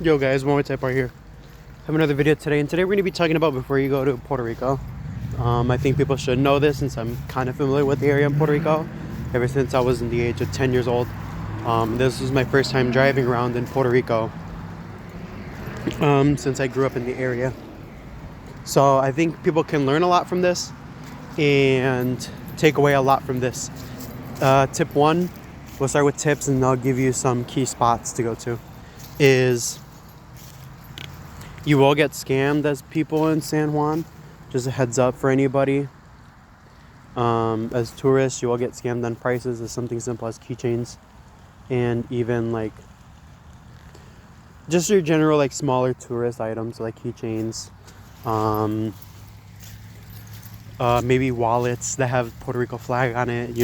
Yo guys, one more type right here. I have another video today, and today we're going to be talking about before you go to Puerto Rico. I think people should know this since I'm kind of familiar with the area in Puerto Rico ever since I was in the age of 10 years old. This was my first time driving around in Puerto Rico since I grew up in the area. So I think people can learn a lot from this and take away a lot from this. Tip one, we'll start with tips and I'll give you some key spots to go to, is you will get scammed as people in San Juan. Just a heads up for anybody. As tourists, you will get scammed on prices as something simple as keychains and even like just your general like smaller tourist items like keychains, maybe wallets that have Puerto Rico flag on it,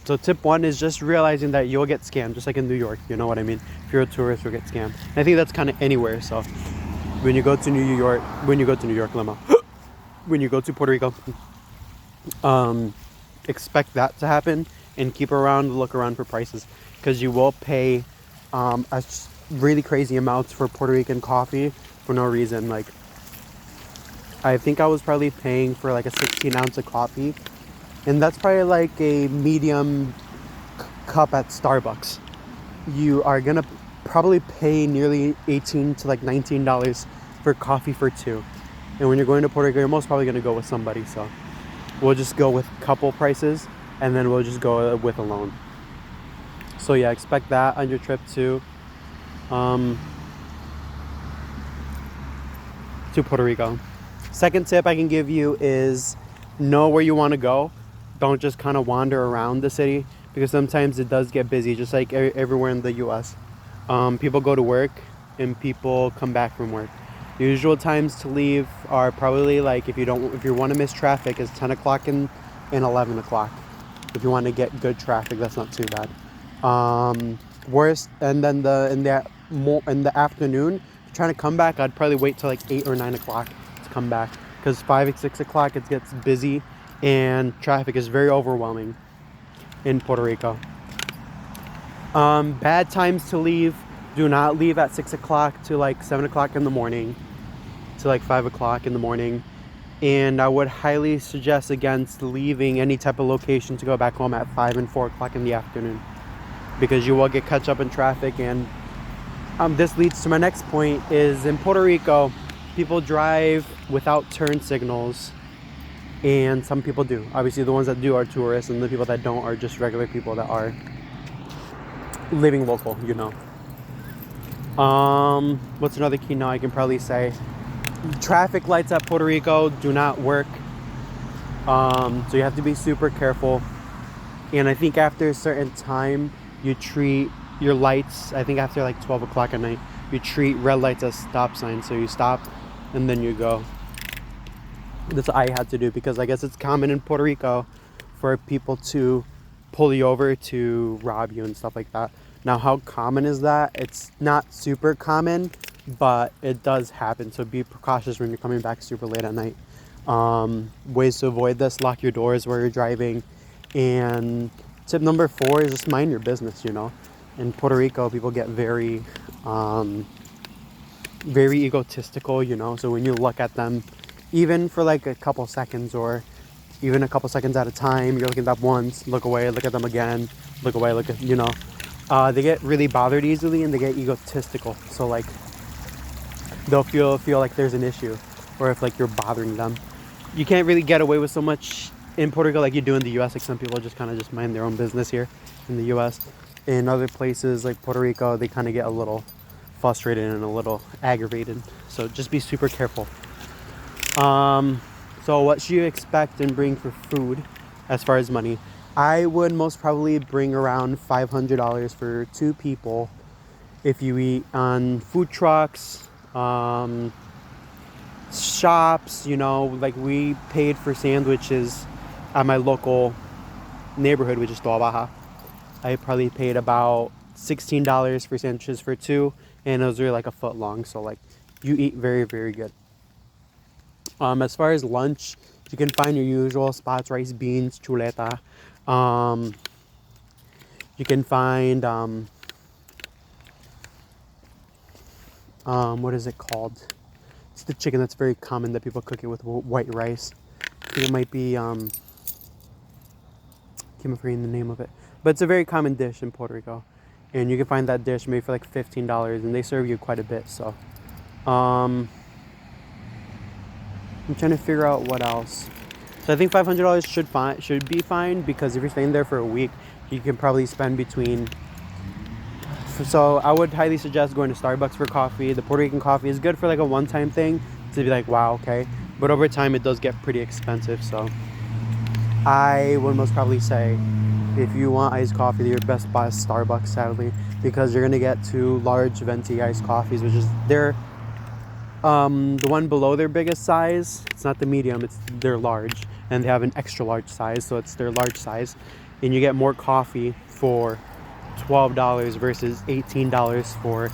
So tip one is just realizing that you'll get scammed, just like in New York, you know what I mean? If you're a tourist, you'll get scammed. And I think that's kind of anywhere. So when you go to New York, Lima, when you go to Puerto Rico, expect that to happen and keep around, look around for prices, because you will pay really crazy amounts for Puerto Rican coffee for no reason. Like, I think I was probably paying for like a 16 ounce of coffee, and that's probably like a medium cup at Starbucks. You are gonna probably pay nearly $18 to like $19 for coffee for two. And when you're going to Puerto Rico, you're most probably gonna go with somebody. So we'll just go with couple prices, and then we'll just go with alone. So yeah, expect that on your trip to Puerto Rico. Second tip I can give you is know where you want to go. Don't just kind of wander around the city, because sometimes it does get busy, just like everywhere in the US. People go to work and people come back from work. The usual times to leave are probably like, if you want to miss traffic, is 10 o'clock and 11 o'clock. If you want to get good traffic, that's not too bad. Worst, and then in the afternoon, if you're trying to come back, I'd probably wait till like 8 or 9 o'clock to come back, because 5 or 6 o'clock it gets busy and traffic is very overwhelming in Puerto Rico. Bad times to leave: do not leave at 6 o'clock to like 7 o'clock in the morning to like 5 o'clock in the morning. And I would highly suggest against leaving any type of location to go back home at 5 and 4 o'clock in the afternoon, because you will get catch up in traffic. And this leads to my next point, is in Puerto Rico, people drive without turn signals, and some people do. Obviously the ones that do are tourists, and the people that don't are just regular people that are living local, What's another key now I can probably say? Traffic lights at Puerto Rico do not work, so you have to be super careful. And I think after a certain time, you treat your lights, I think after like 12 o'clock at night, you treat red lights as stop signs. So you stop and then you go. That's what I had to do, because I guess it's common in Puerto Rico for people to pull you over to rob you and stuff like that. Now, how common is that? It's not super common, but it does happen. So be precautious when you're coming back super late at night. Ways to avoid this: lock your doors while you're driving. And tip number 4 is just mind your business. In Puerto Rico, people get very egotistical, so when you look at them, even for like a couple seconds or even a couple seconds at a time, you're looking at them once, look away, look at them again, look away, look at, they get really bothered easily and they get egotistical. So like they'll feel like there's an issue, or if like you're bothering them. You can't really get away with so much in Puerto Rico like you do in the US. Like some people just kind of just mind their own business here in the US. In other places like Puerto Rico, they kind of get a little frustrated and a little aggravated. So just be super careful. So what should you expect and bring for food as far as money? I would most probably bring around $500 for 2 people if you eat on food trucks, shops, like we paid for sandwiches at my local neighborhood, which is Toa Baja. I probably paid about $16 for sandwiches for 2, and those are like a foot long. So like you eat very, very good. As far as lunch, you can find your usual spots: rice, beans, chuleta. You can find what is it called? It's the chicken that's very common that people cook it with white rice. I think it might be, can't forgetting the name of it. But it's a very common dish in Puerto Rico. And you can find that dish maybe for like $15, and they serve you quite a bit. So, I'm trying to figure out what else. So I think $500 should be fine, because if you're staying there for a week, you can probably spend between. So I would highly suggest going to Starbucks for coffee. The Puerto Rican coffee is good for like a one-time thing to be like, wow, okay. But over time, it does get pretty expensive. So I would most probably say, if you want iced coffee, your best buy is Starbucks, sadly, because you're gonna get 2 large venti iced coffees, which is the one below their biggest size. It's not the medium, it's their large, and they have an extra large size, so it's their large size, and you get more coffee for $12 versus $18 for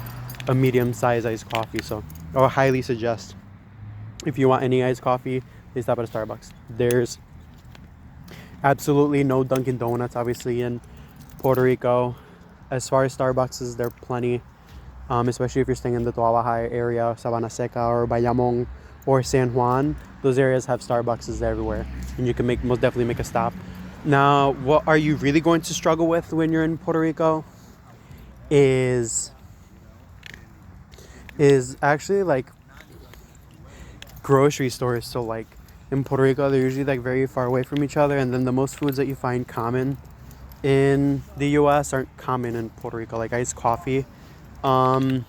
a medium size iced coffee. So I would highly suggest, if you want any iced coffee, please stop at a Starbucks. There's absolutely no Dunkin' Donuts, obviously, in Puerto Rico. As far as Starbucks, there are plenty, especially if you're staying in the Toa Baja area, Sabana Seca, or Bayamon, or San Juan. Those areas have Starbucks everywhere, and you can most definitely make a stop. Now, what are you really going to struggle with when you're in Puerto Rico is actually like grocery stores. So like in Puerto Rico, they're usually like very far away from each other, and then the most foods that you find common in the US aren't common in Puerto Rico, like iced coffee. Bottled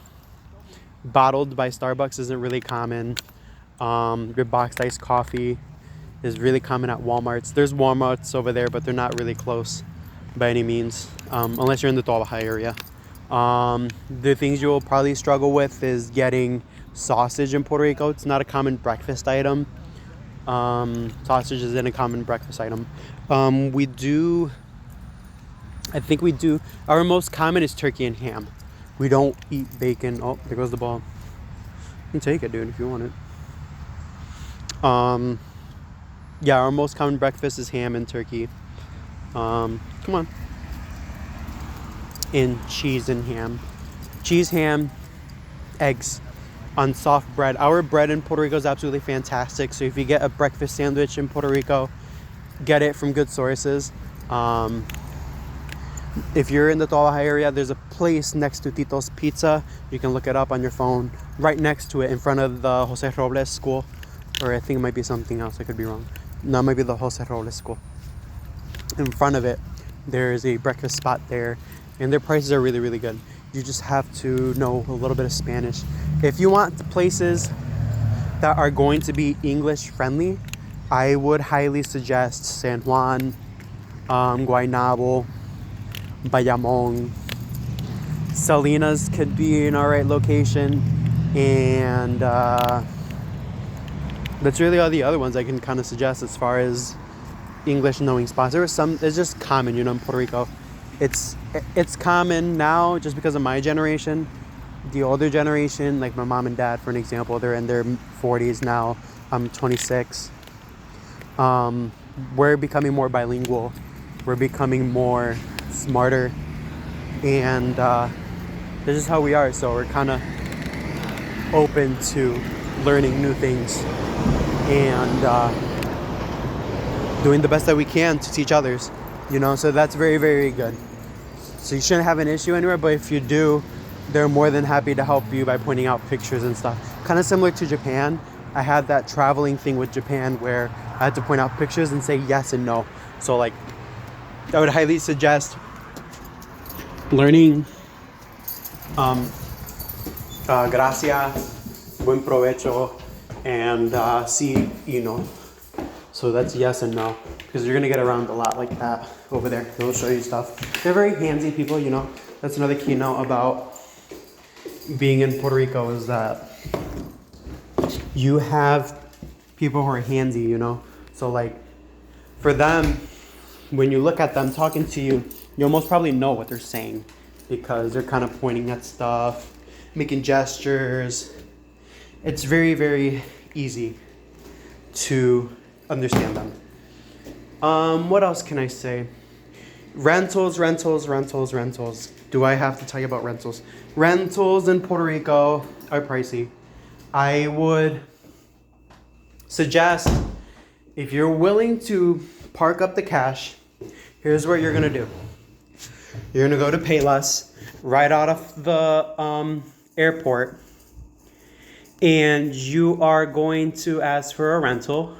by Starbucks isn't really common. Your boxed iced coffee is really common at Walmarts. There's Walmarts over there, but they're not really close by any means, unless you're in the Toa Baja area. The things you will probably struggle with is getting sausage in Puerto Rico. It's not a common breakfast item. Sausage isn't a common breakfast item. I think we do. Our most common is turkey and ham. We don't eat bacon. Oh, there goes the ball. You can take it, dude, if you want it. Yeah, our most common breakfast is ham and turkey. Come on. And cheese and ham. Cheese, ham, eggs on soft bread. Our bread in Puerto Rico is absolutely fantastic. So if you get a breakfast sandwich in Puerto Rico, get it from good sources. If you're in the Toa Baja area, there's a place next to Tito's Pizza. You can look it up on your phone. Right next to it, in front of the Jose Robles School. Or I think it might be something else. I could be wrong. No, it might be the Jose Robles School. In front of it, there is a breakfast spot there, and their prices are really, really good. You just have to know a little bit of Spanish. If you want the places that are going to be English friendly, I would highly suggest San Juan, Guaynabo, Bayamon. Salinas could be an alright location, and that's really all the other ones I can kind of suggest as far as English knowing spots. There was some, it's just common, in Puerto Rico. It's common now just because of my generation. The older generation, like my mom and dad, for an example, they're in their 40s now. I'm 26. We're becoming more bilingual. We're becoming more smarter, and this is how we are. So we're kind of open to learning new things and doing the best that we can to teach others, so that's very, very good. So you shouldn't have an issue anywhere, but if you do, they're more than happy to help you by pointing out pictures and stuff. Kind of similar to Japan. I had that traveling thing with Japan where I had to point out pictures and say yes and no. So like, I would highly suggest learning gracias, buen provecho, and sí y no. So that's yes and no, because you're gonna get around a lot like that over there. They'll show you stuff. They're very handsy people, That's another keynote about being in Puerto Rico, is that you have people who are handsy, So like, for them, when you look at them talking to you, you'll most probably know what they're saying, because they're kind of pointing at stuff, making gestures. It's very, very easy to understand them. What else can I say? Rentals. do I have to tell you about rentals? Rentals in Puerto Rico are pricey. I would suggest, if you're willing to park up the cash, here's what you're gonna do. You're gonna go to Payless right out of the airport, and you are going to ask for a rental.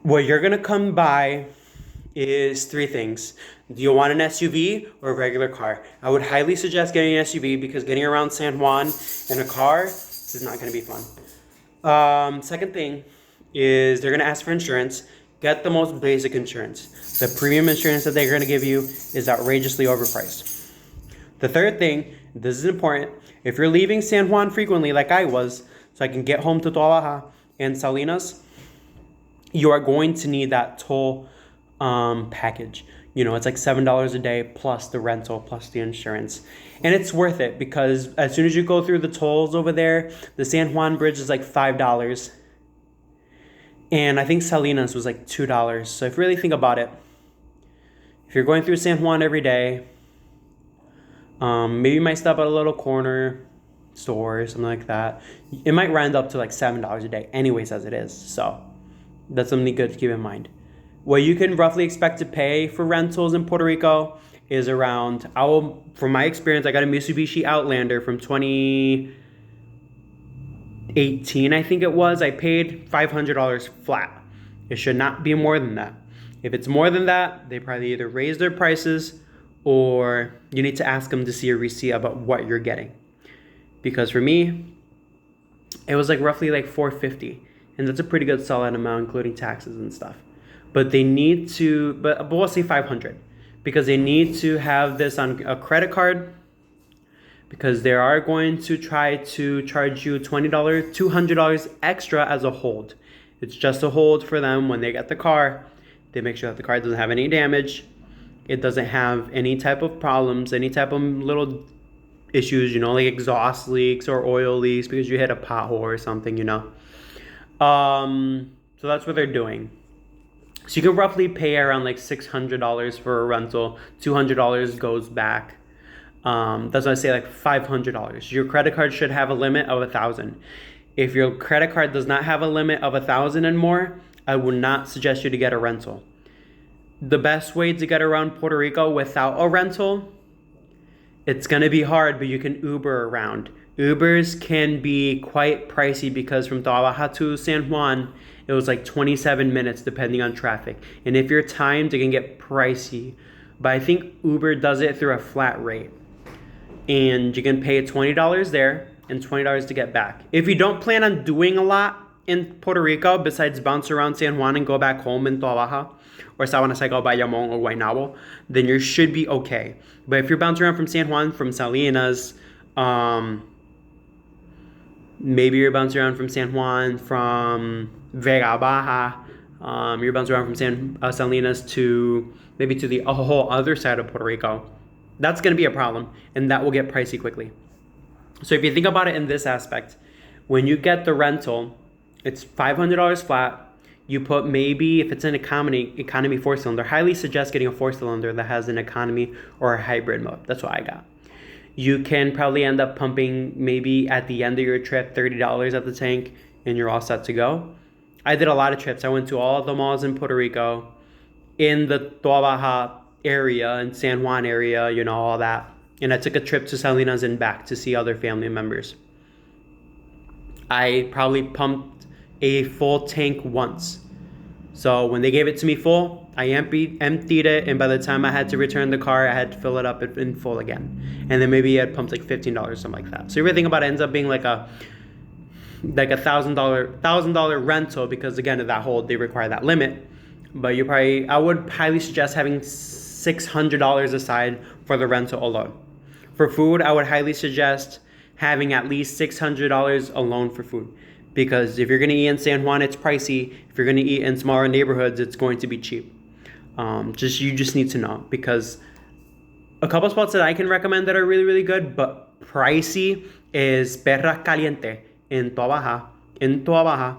What you're gonna come by is three things. Do you want an SUV or a regular car? I would highly suggest getting an SUV because getting around San Juan in a car is not gonna be fun. Second thing is they're gonna ask for insurance. Get the most basic insurance. The premium insurance that they're gonna give you is outrageously overpriced. The third thing, this is important, if you're leaving San Juan frequently like I was, so I can get home to Toa Baja and Salinas, you are going to need that toll package. You know, it's like $7 a day plus the rental plus the insurance. And it's worth it because as soon as you go through the tolls over there, the San Juan bridge is like $5. And I think Salinas was like $2. So if you really think about it, if you're going through San Juan every day, maybe you might stop at a little corner store or something like that. It might round up to like $7 a day anyways as it is. So that's something good to keep in mind. What you can roughly expect to pay for rentals in Puerto Rico is around, from my experience, I got a Mitsubishi Outlander from 2018, I think it was. I paid $500 flat. It should not be more than that. If it's more than that, they probably either raise their prices or you need to ask them to see a receipt about what you're getting. Because for me, it was like roughly like $450. And that's a pretty good solid amount, including taxes and stuff. But they need to, but we'll say $500 because they need to have this on a credit card because they are going to try to charge you $20, $200 extra as a hold. It's just a hold for them when they get the car. They make sure that the car doesn't have any damage. It doesn't have any type of problems, any type of little issues, you know, like exhaust leaks or oil leaks because you hit a pothole or something, you know. So that's what they're doing. So you can roughly pay around like $600 for a rental. $200 goes back. That's why I say like $500. Your credit card should have a limit of $1,000. If your credit card does not have a limit of $1,000 and more, I would not suggest you to get a rental. The best way to get around Puerto Rico without a rental, it's gonna be hard, but you can Uber around. Ubers can be quite pricey because from Toa Baja to San Juan, it was like 27 minutes depending on traffic. And if you're timed, it can get pricey. But I think Uber does it through a flat rate. And you can pay $20 there and $20 to get back. If you don't plan on doing a lot in Puerto Rico, besides bounce around San Juan and go back home in Toa Baja, or Sabana Seca, Bayamon, or Guaynabo, then you should be okay. But if you're bouncing around from San Juan, from Salinas, maybe you're bouncing around from San Juan, from Vega Baja, you're bouncing around from Salinas to maybe to the whole other side of Puerto Rico, that's going to be a problem, and that will get pricey quickly. So if you think about it in this aspect, when you get the rental, it's $500 flat. You put maybe, if it's an economy 4-cylinder, highly suggest getting a 4-cylinder that has an economy or a hybrid mode. That's what I got. You can probably end up pumping maybe at the end of your trip $30 at the tank and you're all set to go. I did a lot of trips. I went to all of the malls in Puerto Rico, in the Toa Baja area and San Juan area, you know, all that. And I took a trip to Salinas and back to see other family members. I probably pumped a full tank once. So when they gave it to me full, I emptied it, and by the time I had to return the car, I had to fill it up in full again. And then maybe I had pumped like $15, something like that. So everything about it ends up being like a $1,000 rental because again of that hold, they require that limit. But I would highly suggest having $600 aside for the rental alone. For food, I would highly suggest having at least $600 alone for food. Because if you're going to eat in San Juan, it's pricey. If you're going to eat in smaller neighborhoods, it's going to be cheap. You just need to know. Because a couple spots that I can recommend that are really, really good, but pricey, is Perra Caliente in Toa Baja.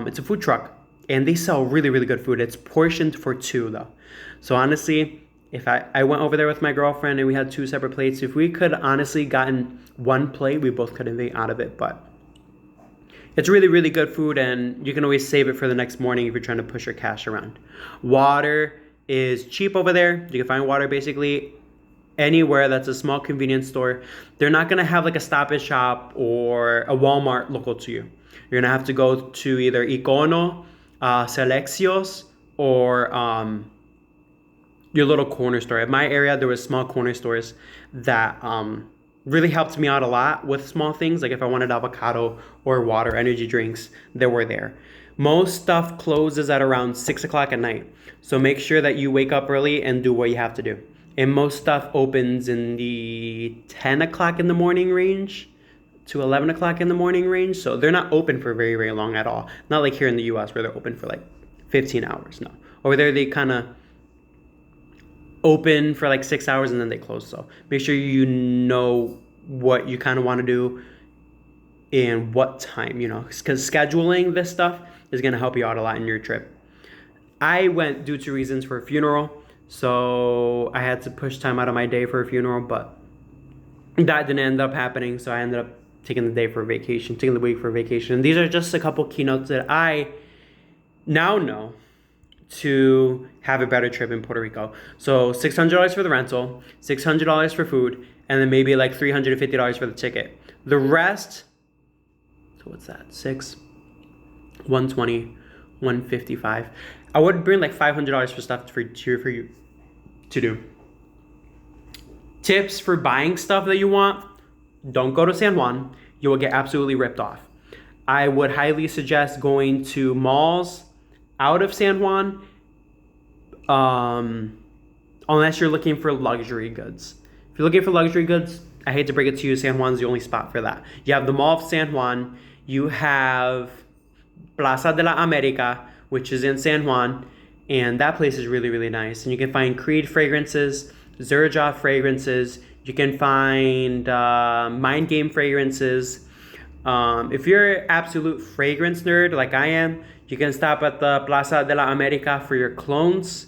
It's a food truck. And they sell really, really good food. It's portioned for two, though. So honestly, If I went over there with my girlfriend and we had 2 separate plates, if we could honestly gotten one plate, we both could have ate out of it. But it's really, really good food, and you can always save it for the next morning if you're trying to push your cash around. Water is cheap over there. You can find water basically anywhere that's a small convenience store. They're not going to have like a Stop and Shop or a Walmart local to you. You're going to have to go to either Icono, Seleccios, or your little corner store. In my area, there was small corner stores that really helped me out a lot with small things. Like if I wanted avocado or water, energy drinks, they were there. Most stuff closes at around 6 o'clock at night. So make sure that you wake up early and do what you have to do. And most stuff opens in the 10 o'clock in the morning range to 11 o'clock in the morning range. So they're not open for very, very long at all. Not like here in the US where they're open for like 15 hours. No. Over there, they kind of open for like 6 hours and then they close. So make sure you know what you kind of want to do and what time, because scheduling this stuff is going to help you out a lot in your trip. I went due to reasons for a funeral, so I had to push time out of my day for a funeral, but that didn't end up happening. So I ended up taking the week for vacation. And these are just a couple keynotes that I now know to have a better trip in Puerto Rico. So $600 for the rental, $600 for food, and then maybe like $350 for the ticket. The rest, so what's that? 120, 155. I would bring like $500 for stuff for you to do. Tips for buying stuff that you want: don't go to San Juan. You will get absolutely ripped off. I would highly suggest going to malls out of San Juan, unless you're looking for luxury goods. If you're looking for luxury goods, I hate to break it to you, San Juan's the only spot for that. You have the Mall of San Juan, you have Plaza de la America, which is in San Juan, and that place is really, really nice. And you can find Creed fragrances, Xerjoff fragrances, you can find Mind Game fragrances. If you're an absolute fragrance nerd like I am, you can stop at the Plaza de la America for your clones.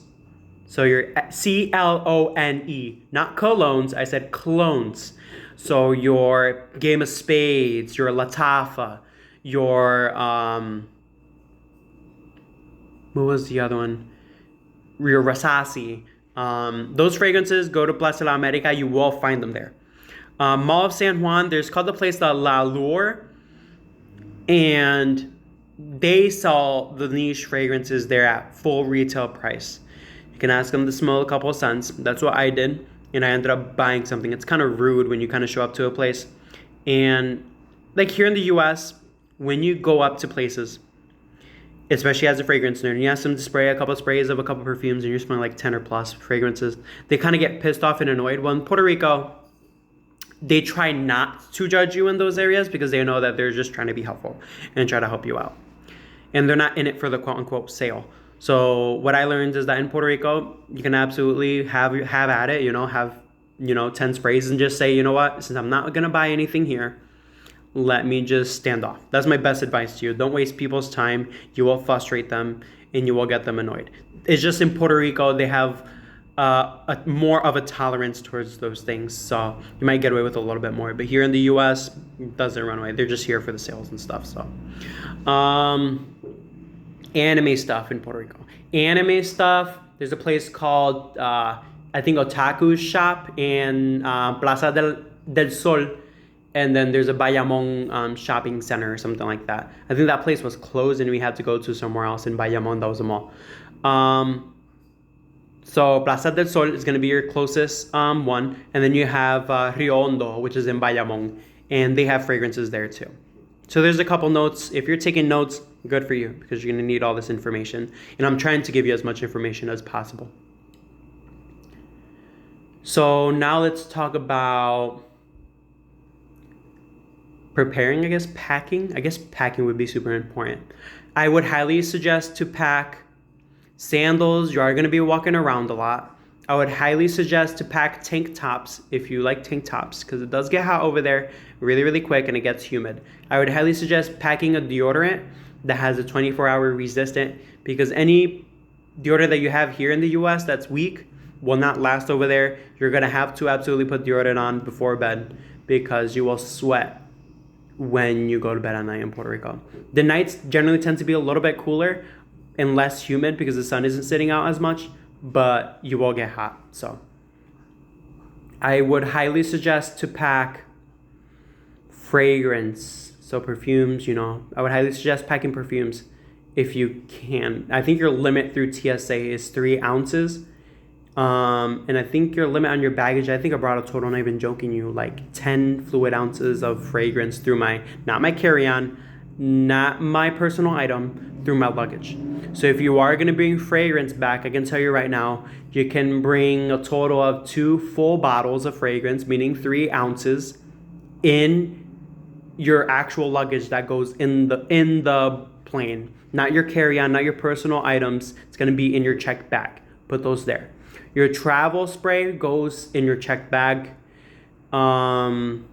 So your CLONE, not colognes, I said clones. So your Game of Spades, your Latafa, your, what was the other one? Your Rasasi. Those fragrances, go to Plaza de la America, you will find them there. Mall of San Juan, there's called the place La Lure, and they sell the niche fragrances there at full retail price. You can ask them to smell a couple of scents. That's what I did, and I ended up buying something. It's kind of rude when you kind of show up to a place, and like here in the US, when you go up to places, especially as a fragrance nerd, and you ask them to spray a couple of sprays of a couple of perfumes and you're smelling like 10 or plus fragrances, they kind of get pissed off and annoyed. Well, in Puerto Rico, they try not to judge you in those areas because they know that they're just trying to be helpful and try to help you out. And they're not in it for the quote-unquote sale. So what I learned is that in Puerto Rico, you can absolutely have at it, have 10 sprays and just say, you know what, since I'm not going to buy anything here, let me just stand off. That's my best advice to you. Don't waste people's time. You will frustrate them and you will get them annoyed. It's just in Puerto Rico, they have more of a tolerance towards those things. So you might get away with a little bit more. But here in the US, it doesn't run away. They're just here for the sales and stuff. So anime stuff in Puerto Rico. Anime stuff, there's a place called, I think, Otaku's Shop in Plaza del Sol. And then there's a Bayamon shopping center or something like that. I think that place was closed and we had to go to somewhere else in Bayamon. That was a mall. So Plaza del Sol is going to be your closest one. And then you have Rio Hondo, which is in Bayamon. And they have fragrances there too. So there's a couple notes. If you're taking notes, good for you, because you're going to need all this information. And I'm trying to give you as much information as possible. So now let's talk about preparing, packing. I guess packing would be super important. I would highly suggest to pack sandals. You are going to be walking around a lot. I would highly suggest to pack tank tops if you like tank tops, because it does get hot over there really, really quick and it gets humid. I would highly suggest packing a deodorant that has a 24-hour resistant, because any deodorant that you have here in the US that's weak will not last over there. You're going to have to absolutely put deodorant on before bed because you will sweat when you go to bed at night in Puerto Rico. The nights generally tend to be a little bit cooler and less humid because the sun isn't sitting out as much, but you will get hot. So I would highly suggest to pack fragrance, so perfumes, you know. I would highly suggest packing perfumes if you can. I think your limit through TSA is 3 ounces. And I think your limit on your baggage, I think I brought a total, not even joking you, like 10 fluid ounces of fragrance through not my carry-on, not my personal item, through my luggage. So if you are going to bring fragrance back, I can tell you right now, you can bring a total of 2 full bottles of fragrance, meaning 3 ounces, in your actual luggage that goes in the plane. Not your carry-on, not your personal items. It's going to be in your checked bag. Put those there. Your travel spray goes in your checked bag. And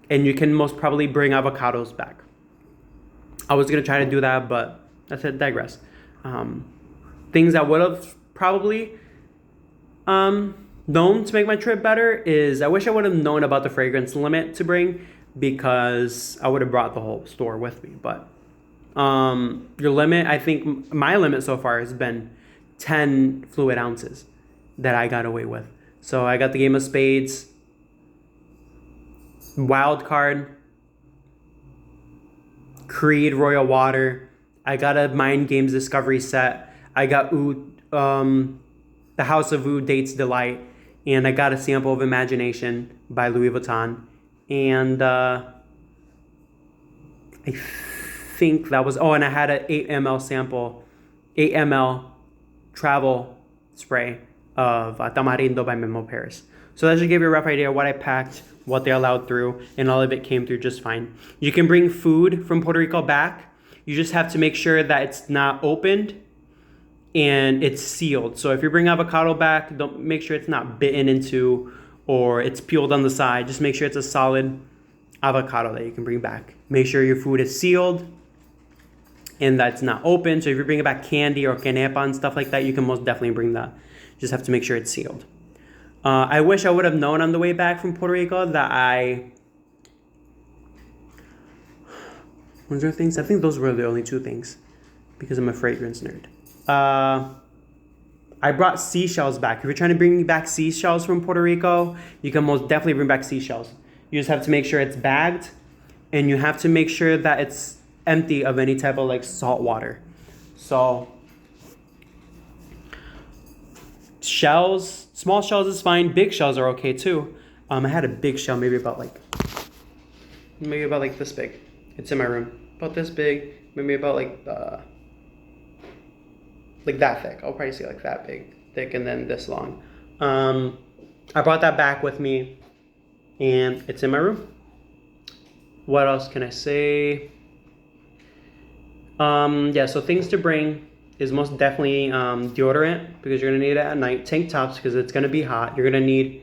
you can most probably bring avocados back. I was going to try to do that, but I said digress. Things I would have probably known to make my trip better is I wish I would have known about the fragrance limit to bring because I would have brought the whole store with me. But your limit, I think my limit so far has been 10 fluid ounces that I got away with. So I got the Game of Spades, Wild Card, Creed Royal Water. I got a Mind Games Discovery set. I got The House of Oud Dates Delight. And I got a sample of Imagination by Louis Vuitton. And I think that was... Oh, and I had an 8 ml sample, 8 ml travel spray of Tamarindo by Memo Paris. So that should give you a rough idea of what I packed, what they allowed through, and all of it came through just fine. You can bring food from Puerto Rico back. You just have to make sure that it's not opened and it's sealed. So if you bring avocado back, don't make sure it's not bitten into or it's peeled on the side. Just make sure it's a solid avocado that you can bring back. Make sure your food is sealed and that's not open. So if you're bringing back candy or canepa and stuff like that, you can most definitely bring that. Just have to make sure it's sealed. I wish I would have known on the way back from Puerto Rico that was there things? I think those were the only 2 things because I'm a fragrance nerd. I brought seashells back. If you're trying to bring back seashells from Puerto Rico, you can most definitely bring back seashells. You just have to make sure it's bagged and you have to make sure that it's empty of any type of like salt water. So shells, small shells is fine. Big shells are okay too. I had a big shell, maybe about like this big. It's in my room, about this big, maybe about like that thick. I'll probably say like that big, thick, and then this long. I brought that back with me, and it's in my room. What else can I say? Yeah, so things to bring is most definitely deodorant because you're gonna need it at night. Tank tops because it's gonna be hot. You're gonna need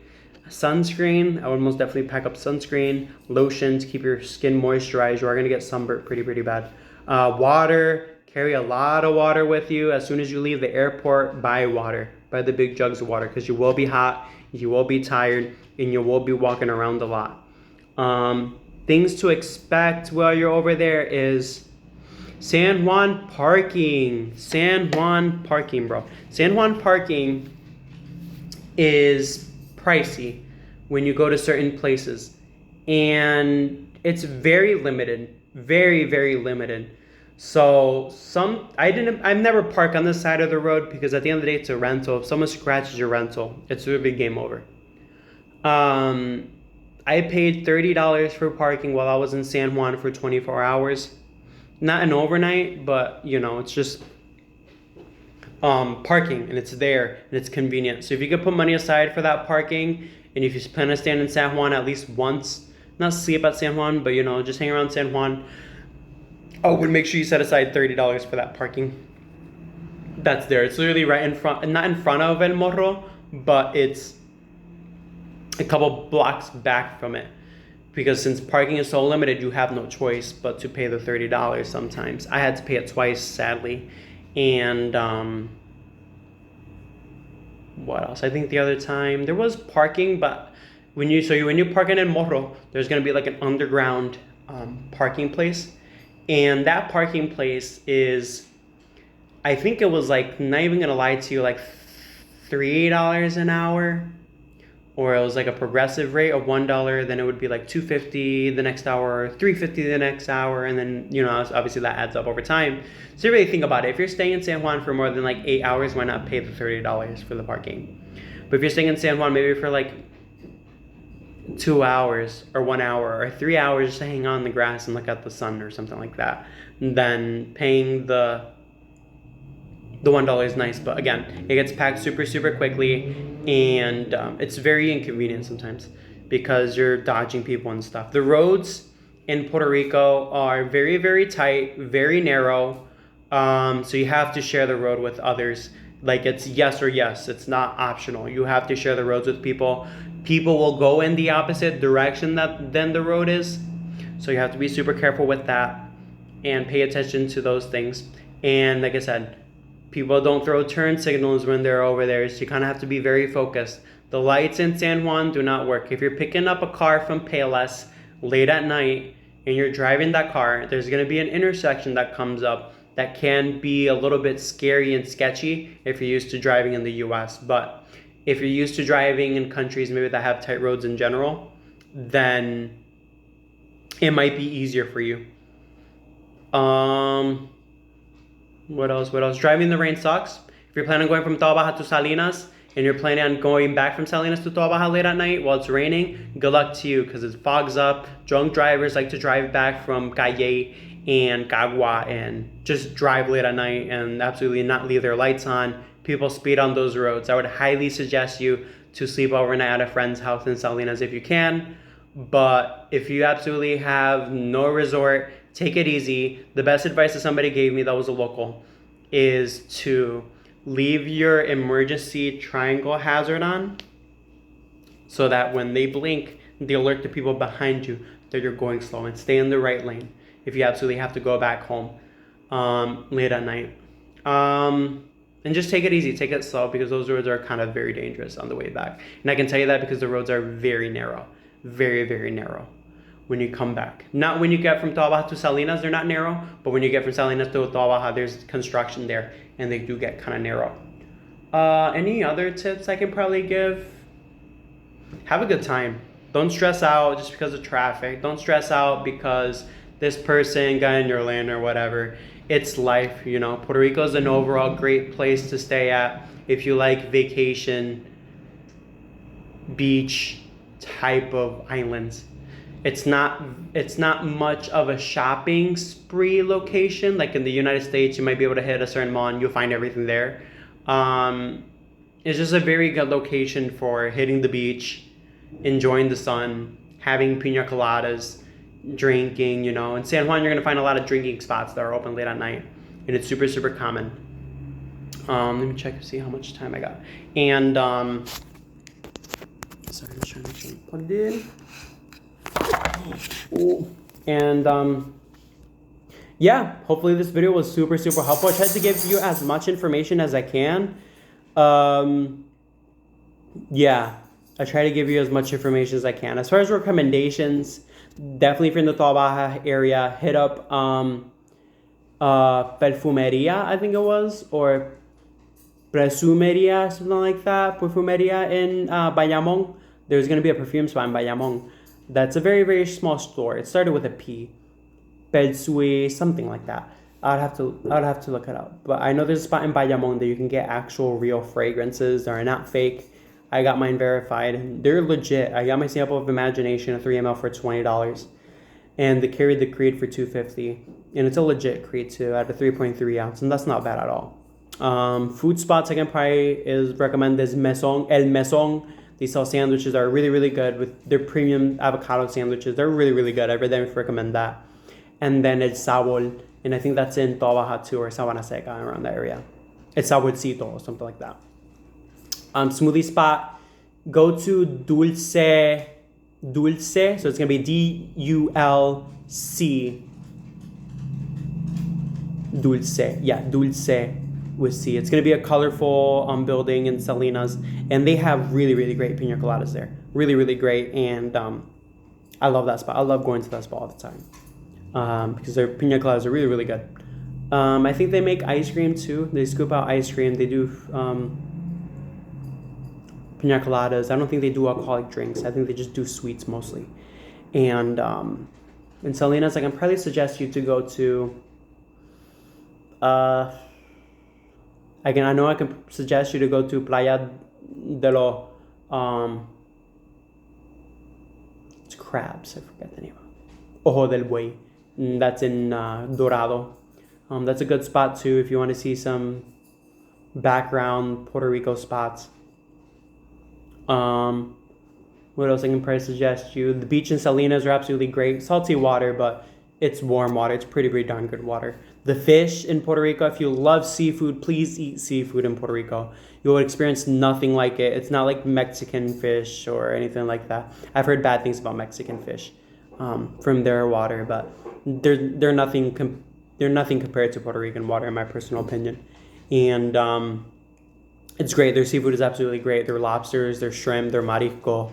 sunscreen. I would most definitely pack up sunscreen, lotion to keep your skin moisturized. You are gonna get sunburnt pretty bad. Water. Carry a lot of water with you. As soon as you leave the airport, buy water. Buy the big jugs of water because you will be hot, you will be tired, and you will be walking around a lot. Things to expect while you're over there is San Juan parking. San Juan parking, bro. San Juan parking is pricey when you go to certain places. And it's very limited. Very limited. So I've never parked on this side of the road because at the end of the day, it's a rental. If someone scratches your rental, it's a big game over. I paid $30 for parking while I was in San Juan for 24 hours. Not an overnight, but you know, it's just parking and it's there and it's convenient. So if you could put money aside for that parking, and if you plan to stand in San Juan at least once, not sleep at San Juan, but you know, just hang around San Juan, I would make sure you set aside $30 for that parking. That's there. It's literally right in front, not in front of El Morro, but it's a couple blocks back from it. Because since parking is so limited, you have no choice but to pay the $30 sometimes. I had to pay it twice, sadly. And what else? I think the other time there was parking, but when you park in El Morro, there's gonna be like an underground parking place, and that parking place is, I think it was like, not even gonna lie to you, like $3 an hour, or it was like a progressive rate of $1. Then it would be like $2.50 the next hour, $3.50 the next hour, and then obviously that adds up over time. So you really think about it. If you're staying in San Juan for more than like 8 hours, why not pay the $30 for the parking? But if you're staying in San Juan maybe for like 2 hours or 1 hour or 3 hours just to hang on the grass and look at the sun or something like that, then paying the $1 is nice. But again, it gets packed super quickly, and it's very inconvenient sometimes because you're dodging people and stuff. The roads in Puerto Rico are very tight, very narrow, so you have to share the road with others. Like, it's yes or yes, it's not optional. You have to share the roads with people. People will go in the opposite direction than the road is, so you have to be super careful with that and pay attention to those things. And like I said, people don't throw turn signals when they're over there, so you kind of have to be very focused. The lights in San Juan do not work. If you're picking up a car from Payless late at night and you're driving that car, there's going to be an intersection that comes up that can be a little bit scary and sketchy if you're used to driving in the US. But if you're used to driving in countries maybe that have tight roads in general, then it might be easier for you. What else? Driving in the rain sucks. If you're planning on going from Toa Baja to Salinas and you're planning on going back from Salinas to Toa Baja late at night while it's raining, good luck to you, because it fogs up. Drunk drivers like to drive back from Calle and Cagua and just drive late at night and absolutely not leave their lights on. People speed on those roads. I would highly suggest you to sleep overnight at a friend's house in Salinas if you can. But if you absolutely have no resort, take it easy. The best advice that somebody gave me that was a local is to leave your emergency triangle hazard on, so that when they blink, they alert the people behind you that you're going slow, and stay in the right lane if you absolutely have to go back home late at night. And just take it easy, take it slow, because those roads are kind of very dangerous on the way back. And I can tell you that because the roads are very narrow, very narrow when you come back. Not when you get from Toa Baja to Salinas, they're not narrow, but when you get from Salinas to Toa Baja, there's construction there, and they do get kind of narrow. Any other tips I can probably give? Have a good time. Don't stress out just because of traffic. Don't stress out because this person got in your lane or whatever. It's life, Puerto Rico is an overall great place to stay at if you like vacation, beach type of islands. It's not much of a shopping spree location. Like in the United States, you might be able to hit a certain mall and you'll find everything there. It's just a very good location for hitting the beach, enjoying the sun, having pina coladas, drinking, In San Juan, you're going to find a lot of drinking spots that are open late at night, and it's super common. Let me check to see how much time I got. And, sorry, I'm trying to make sure I'm plugged in. And yeah, hopefully this video was super helpful. I tried to give you as much information as I can. Yeah, I try to give you as much information as I can. As far as recommendations, definitely if you're in the Toa Baja area, hit up Perfumeria, I think it was, or Presumeria, something like that. Perfumeria in Bayamon. There's going to be a perfume spot in Bayamon. That's a very small store. It started with a P. Persue, something like that. I'd have to look it up. But I know there's a spot in Bayamon that you can get actual real fragrances that are not fake. I got mine verified. They're legit. I got my sample of Imagination, a 3 ml for $20. And they carried the Creed for $2.50. And it's a legit Creed too, at a 3.3 ounce. And that's not bad at all. Food spots I can probably recommend is El Mesón. They sell sandwiches that are really good with their premium avocado sandwiches. They're really good. I really recommend that. And then El Sabor, and I think that's in Toa Baja too, or Sabana Seca, around that area. El Saborcito or something like that. Smoothie spot, go to Dulce, so it's gonna be DULC. Dulce, with C. It's going to be a colorful building in Salinas, and they have really, really great pina coladas there. Really, really great, and I love that spot. I love going to that spot all the time because their pina coladas are really, really good. I think they make ice cream too. They scoop out ice cream. They do pina coladas. I don't think they do alcoholic drinks. I think they just do sweets mostly. And in Salinas, I can probably suggest you to go to I can suggest you to go to Playa de los it's crabs, I forget the name of it. Ojo del Buey. That's in Dorado. That's a good spot too if you want to see some background Puerto Rico spots. What else I can probably suggest you? The beach in Salinas are absolutely great. Salty water, but it's warm water. It's pretty darn good water. The fish in Puerto Rico, if you love seafood, please eat seafood in Puerto Rico. You will experience nothing like it. It's not like Mexican fish or anything like that. I've heard bad things about Mexican fish from their water, but they're nothing compared to Puerto Rican water, in my personal opinion. And it's great. Their seafood is absolutely great. Their lobsters, their shrimp, their marisco.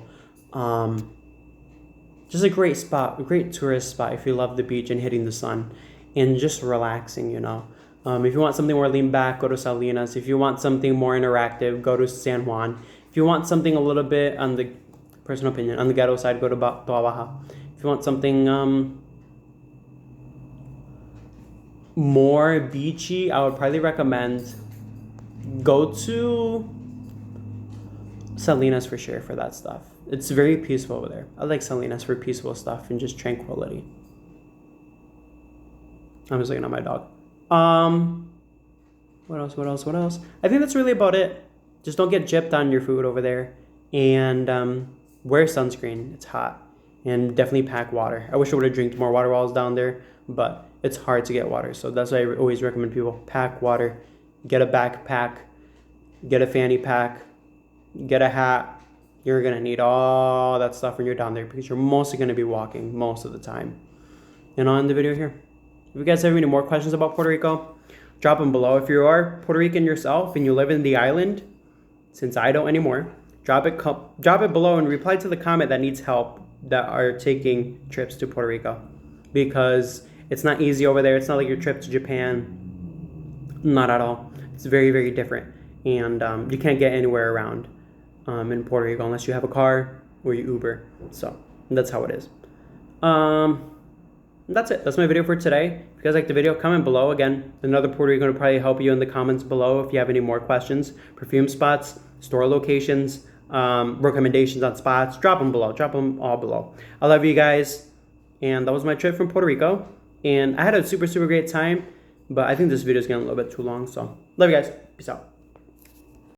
Just a great spot, a great tourist spot if you love the beach and hitting the sun and just relaxing, you know. If you want something more lean back, go to Salinas. If you want something more interactive, go to San Juan. If you want something a little bit, on the personal opinion, on the ghetto side, go to Toa Baja. If you want something more beachy, I would probably recommend go to Salinas for sure for that stuff. It's very peaceful over there. I like Salinas for peaceful stuff and just tranquility. I'm just looking at my dog. What else? I think that's really about it. Just don't get gypped on your food over there. And wear sunscreen. It's hot. And definitely pack water. I wish I would have drank more water while I was down there. But it's hard to get water. So that's why I always recommend people pack water. Get a backpack. Get a fanny pack. Get a hat. You're going to need all that stuff when you're down there because you're mostly going to be walking most of the time. And I'll end the video here. If you guys have any more questions about Puerto Rico, drop them below. If you are Puerto Rican yourself and you live in the island, since I don't anymore, drop it below and reply to the comment that needs help that are taking trips to Puerto Rico. Because it's not easy over there. It's not like your trip to Japan. Not at all. It's very, very different. And you can't get anywhere around in Puerto Rico unless you have a car or you Uber. So that's how it is. That's it. That's my video for today. If you guys liked the video, comment below. Again, another Puerto Rican will probably help you in the comments below if you have any more questions. Perfume spots, store locations, recommendations on spots. Drop them below. Drop them all below. I love you guys. And that was my trip from Puerto Rico. And I had a super, super great time. But I think this video is getting a little bit too long. So love you guys. Peace out.